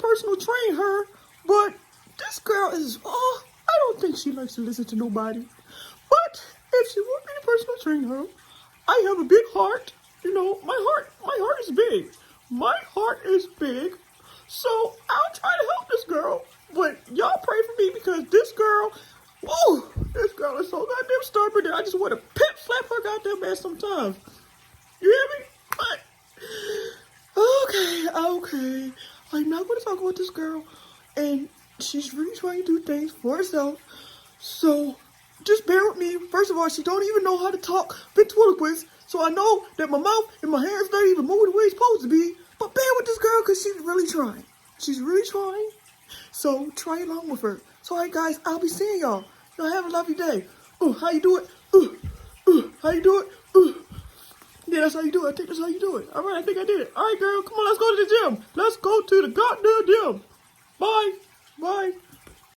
personal train her, but this girl is, oh, I don't think she likes to listen to nobody. But if she want me to personal train her, I have a big heart. You know, my heart is big. My heart is big. So I'll try to help this girl. But y'all pray for me because this girl, whoa, this girl is so goddamn stubborn that I just want to pimp slap her goddamn ass sometimes. You hear me? But, okay. I'm not going to talk about this girl. And she's really trying to do things for herself. So just bear with me. First of all, she don't even know how to talk ventriloquist. So I know that my mouth and my hands not even moving the way it's supposed to be. But bear with this girl because she's really trying. She's really trying. So try along with her. So alright guys, I'll be seeing y'all. Y'all have a lovely day. How you do it? How you do it? Yeah, that's how you do it. I think that's how you do it. Alright, I think I did it. Alright girl, come on, let's go to the gym. Let's go to the goddamn gym. Bye.